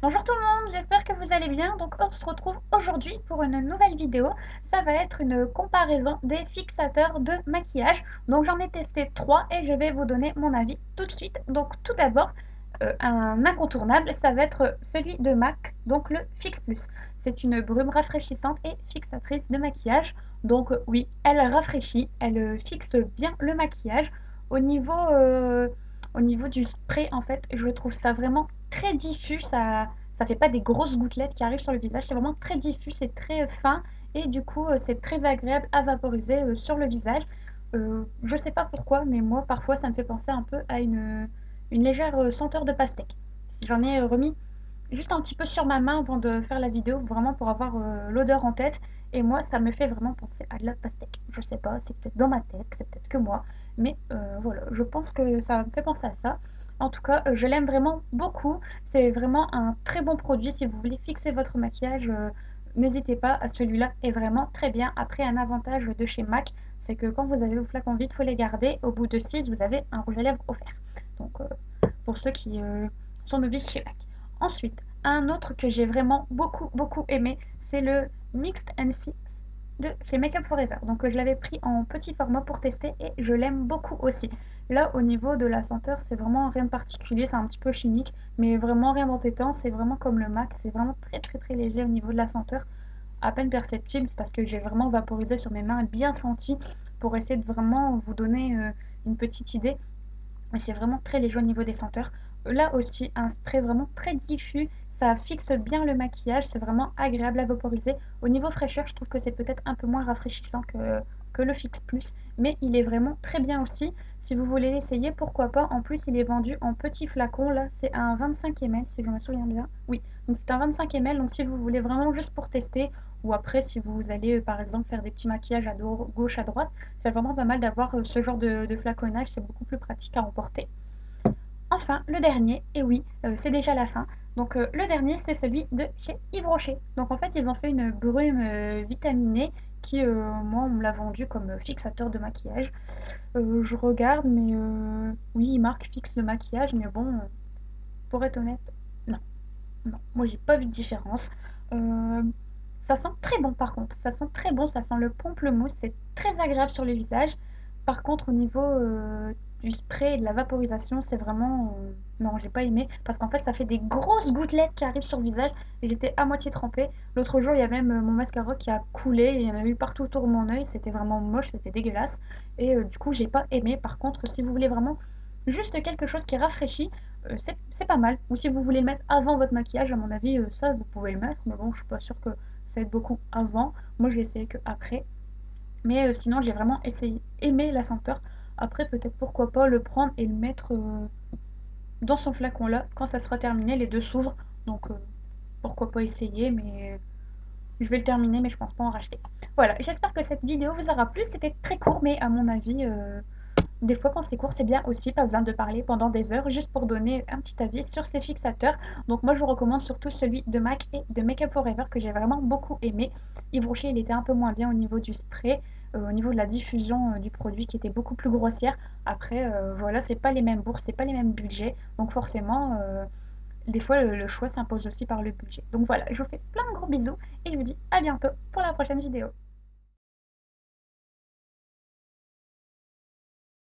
Bonjour tout le monde, j'espère que vous allez bien. Donc on se retrouve aujourd'hui pour une nouvelle vidéo. Ça va être une comparaison des fixateurs de maquillage. Donc j'en ai testé 3 et je vais vous donner mon avis tout de suite. Donc tout d'abord, un incontournable, ça va être celui de MAC, donc le Fix Plus. C'est une brume rafraîchissante et fixatrice de maquillage. Donc oui, elle rafraîchit, elle fixe bien le maquillage. Au niveau, euh, Au niveau du spray, en fait, je trouve ça vraiment très diffus. Ça fait pas des grosses gouttelettes qui arrivent sur le visage. C'est vraiment très diffus, c'est très fin. Et du coup, c'est très agréable à vaporiser sur le visage. Je sais pas pourquoi, mais moi, parfois, ça me fait penser un peu à une légère senteur de pastèque. J'en ai remis juste un petit peu sur ma main avant de faire la vidéo, vraiment pour avoir l'odeur en tête. Et moi, ça me fait vraiment penser à de la pastèque. Je sais pas, c'est peut-être dans ma tête, c'est peut-être que moi. Mais voilà, je pense que ça me fait penser à ça. En tout cas, je l'aime vraiment beaucoup. C'est vraiment un très bon produit. Si vous voulez fixer votre maquillage, n'hésitez pas. Celui-là est vraiment très bien. Après, un avantage de chez MAC, c'est que quand vous avez vos flacons vides, il faut les garder. Au bout de 6, vous avez un rouge à lèvres offert. Donc, pour ceux qui sont novices chez MAC. Ensuite, un autre que j'ai vraiment beaucoup aimé, c'est le Mixed and Fix de chez Makeup Forever. Donc je l'avais pris en petit format pour tester et je l'aime beaucoup aussi. Là, au niveau de la senteur, c'est vraiment rien de particulier, c'est un petit peu chimique, mais vraiment rien d'entêtant. C'est vraiment comme le MAC, c'est vraiment très léger au niveau de la senteur, à peine perceptible, c'est parce que j'ai vraiment vaporisé sur mes mains et bien senti pour essayer de vraiment vous donner une petite idée. Mais c'est vraiment très léger au niveau des senteurs. Là aussi, un spray vraiment très diffus, ça fixe bien le maquillage, c'est vraiment agréable à vaporiser. Au niveau fraîcheur, je trouve que c'est peut-être un peu moins rafraîchissant que le Fix Plus, mais il est vraiment très bien aussi. Si vous voulez l'essayer, pourquoi pas. En plus, il est vendu en petits flacons. Là, c'est un 25 ml, si je me souviens bien. Oui, donc c'est un 25 ml. Donc si vous voulez vraiment juste pour tester, ou après, si vous allez par exemple faire des petits maquillages à gauche, à droite, c'est vraiment pas mal d'avoir ce genre de flaconnage. C'est beaucoup plus pratique à emporter. Enfin, le dernier, et oui, c'est déjà la fin. Donc le dernier, c'est celui de chez Yves Rocher. Donc en fait, ils ont fait une brume vitaminée qui, moi, on me l'a vendu comme fixateur de maquillage. Je regarde, mais oui, il marque fixe le maquillage, mais bon, pour être honnête, non, non, moi j'ai pas vu de différence. Euh, Ça sent très bon par contre, ça sent très bon, ça sent le pamplemousse, c'est très agréable sur le visage. Par contre, au niveau du spray et de la vaporisation, c'est vraiment... non, j'ai pas aimé, parce qu'en fait, ça fait des grosses gouttelettes qui arrivent sur le visage, et j'étais à moitié trempée. L'autre jour, il y a même mon mascara qui a coulé, et il y en a eu partout autour de mon œil, c'était vraiment moche, c'était dégueulasse. Et du coup, j'ai pas aimé. Par contre, si vous voulez vraiment juste quelque chose qui rafraîchit, c'est pas mal. Ou si vous voulez le mettre avant votre maquillage, à mon avis, ça, vous pouvez le mettre, mais bon, je suis pas sûre que ça aide beaucoup avant. Moi, je l'ai essayé que après. Mais sinon, j'ai vraiment aimé la senteur. Après, peut-être pourquoi pas le prendre et le mettre dans son flacon là. Quand ça sera terminé, les deux s'ouvrent. Donc, pourquoi pas essayer. Mais je vais le terminer, mais je pense pas en racheter. Voilà, j'espère que cette vidéo vous aura plu. C'était très court, mais à mon avis, des fois, quand c'est court, c'est bien aussi, pas besoin de parler pendant des heures, juste pour donner un petit avis sur ces fixateurs. Donc moi, je vous recommande surtout celui de MAC et de Makeup Forever que j'ai vraiment beaucoup aimé. Yves Rocher, il était un peu moins bien au niveau du spray, au niveau de la diffusion du produit qui était beaucoup plus grossière. Après, voilà, c'est pas les mêmes bourses, c'est pas les mêmes budgets. Donc forcément, des fois, le choix s'impose aussi par le budget. Donc voilà, je vous fais plein de gros bisous et je vous dis à bientôt pour la prochaine vidéo.